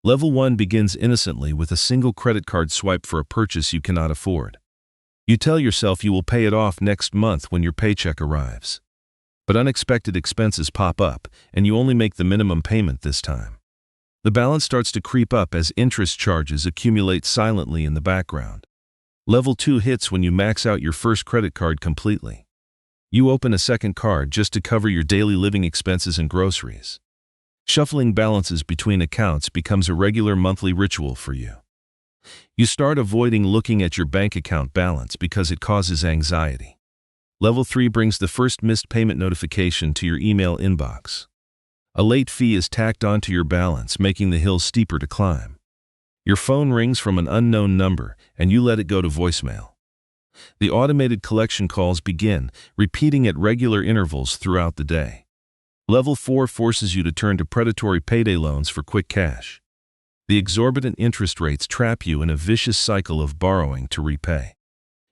Level 1 begins innocently with a single credit card swipe for a purchase you cannot afford. You tell yourself you will pay it off next month when your paycheck arrives. But unexpected expenses pop up, and you only make the minimum payment this time. The balance starts to creep up as interest charges accumulate silently in the background. Level 2 hits when you max out your first credit card completely. You open a second card just to cover your daily living expenses and groceries. Shuffling balances between accounts becomes a regular monthly ritual for you. You start avoiding looking at your bank account balance because it causes anxiety. Level 3 brings the first missed payment notification to your email inbox. A late fee is tacked onto your balance, making the hill steeper to climb. Your phone rings from an unknown number, and you let it go to voicemail. The automated collection calls begin, repeating at regular intervals throughout the day. Level 4 forces you to turn to predatory payday loans for quick cash. The exorbitant interest rates trap you in a vicious cycle of borrowing to repay.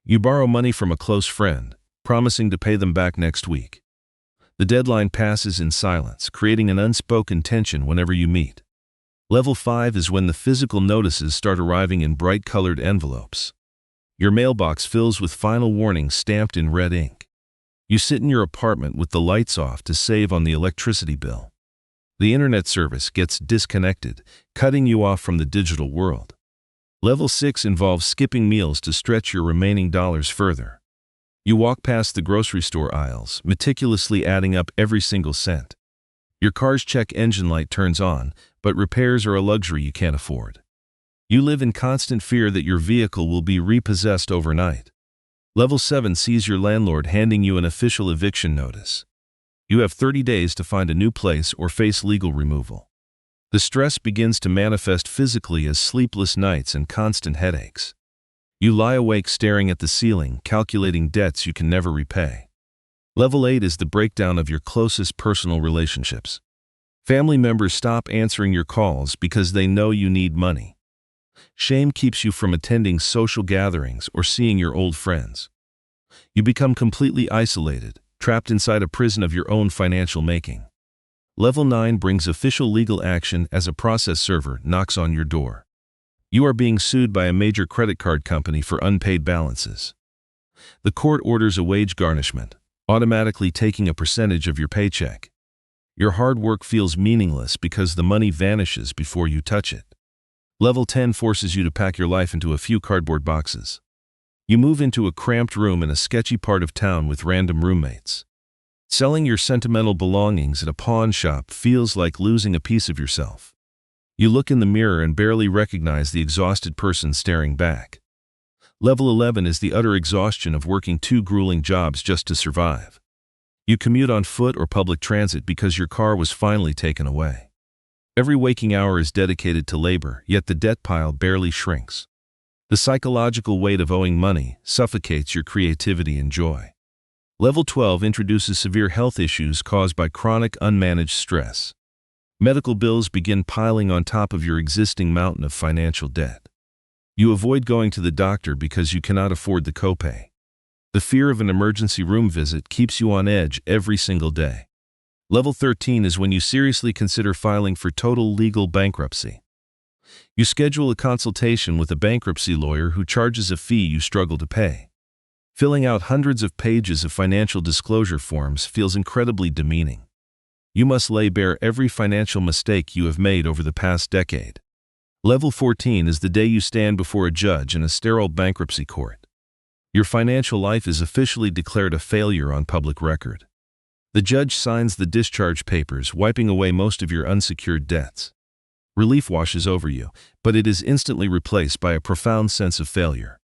You borrow money from a close friend, promising to pay them back next week. The deadline passes in silence, creating an unspoken tension whenever you meet. Level 5 is when the physical notices start arriving in bright-colored envelopes. Your mailbox fills with final warnings stamped in red ink. You sit in your apartment with the lights off to save on the electricity bill. The internet service gets disconnected, cutting you off from the digital world. Level 6 involves skipping meals to stretch your remaining dollars further. You walk past the grocery store aisles, meticulously adding up every single cent. Your car's check engine light turns on, but repairs are a luxury you can't afford. You live in constant fear that your vehicle will be repossessed overnight. Level 7 sees your landlord handing you an official eviction notice. You have 30 days to find a new place or face legal removal. The stress begins to manifest physically as sleepless nights and constant headaches. You lie awake staring at the ceiling, calculating debts you can never repay. Level 8 is the breakdown of your closest personal relationships. Family members stop answering your calls because they know you need money. Shame keeps you from attending social gatherings or seeing your old friends. You become completely isolated, trapped inside a prison of your own financial making. Level 9 brings official legal action as a process server knocks on your door. You are being sued by a major credit card company for unpaid balances. The court orders a wage garnishment, automatically taking a percentage of your paycheck. Your hard work feels meaningless because the money vanishes before you touch it. Level 10 forces you to pack your life into a few cardboard boxes. You move into a cramped room in a sketchy part of town with random roommates. Selling your sentimental belongings at a pawn shop feels like losing a piece of yourself. You look in the mirror and barely recognize the exhausted person staring back. Level 11 is the utter exhaustion of working 2 grueling jobs just to survive. You commute on foot or public transit because your car was finally taken away. Every waking hour is dedicated to labor, yet the debt pile barely shrinks. The psychological weight of owing money suffocates your creativity and joy. Level 12 introduces severe health issues caused by chronic unmanaged stress. Medical bills begin piling on top of your existing mountain of financial debt. You avoid going to the doctor because you cannot afford the copay. The fear of an emergency room visit keeps you on edge every single day. Level 13 is when you seriously consider filing for total legal bankruptcy. You schedule a consultation with a bankruptcy lawyer who charges a fee you struggle to pay. Filling out hundreds of pages of financial disclosure forms feels incredibly demeaning. You must lay bare every financial mistake you have made over the past decade. Level 14 is the day you stand before a judge in a sterile bankruptcy court. Your financial life is officially declared a failure on public record. The judge signs the discharge papers, wiping away most of your unsecured debts. Relief washes over you, but it is instantly replaced by a profound sense of failure.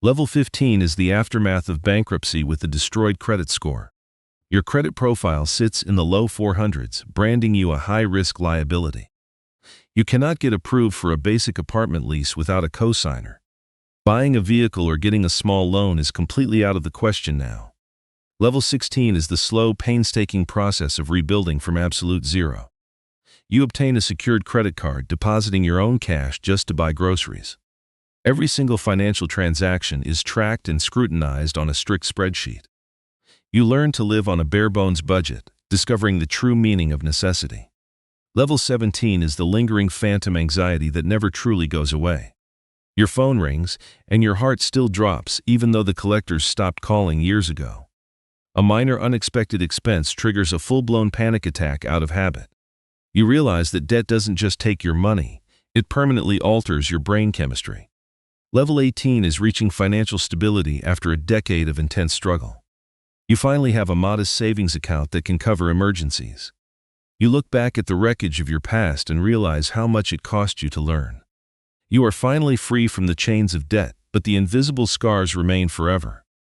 Level 15 is the aftermath of bankruptcy with a destroyed credit score. Your credit profile sits in the low 400s, branding you a high-risk liability. You cannot get approved for a basic apartment lease without a cosigner. Buying a vehicle or getting a small loan is completely out of the question now. Level 16 is the slow, painstaking process of rebuilding from absolute zero. You obtain a secured credit card, depositing your own cash just to buy groceries. Every single financial transaction is tracked and scrutinized on a strict spreadsheet. You learn to live on a bare-bones budget, discovering the true meaning of necessity. Level 17 is the lingering phantom anxiety that never truly goes away. Your phone rings, and your heart still drops even though the collectors stopped calling years ago. A minor unexpected expense triggers a full-blown panic attack out of habit. You realize that debt doesn't just take your money, it permanently alters your brain chemistry. Level 18 is reaching financial stability after a decade of intense struggle. You finally have a modest savings account that can cover emergencies. You look back at the wreckage of your past and realize how much it cost you to learn. You are finally free from the chains of debt, but the invisible scars remain forever.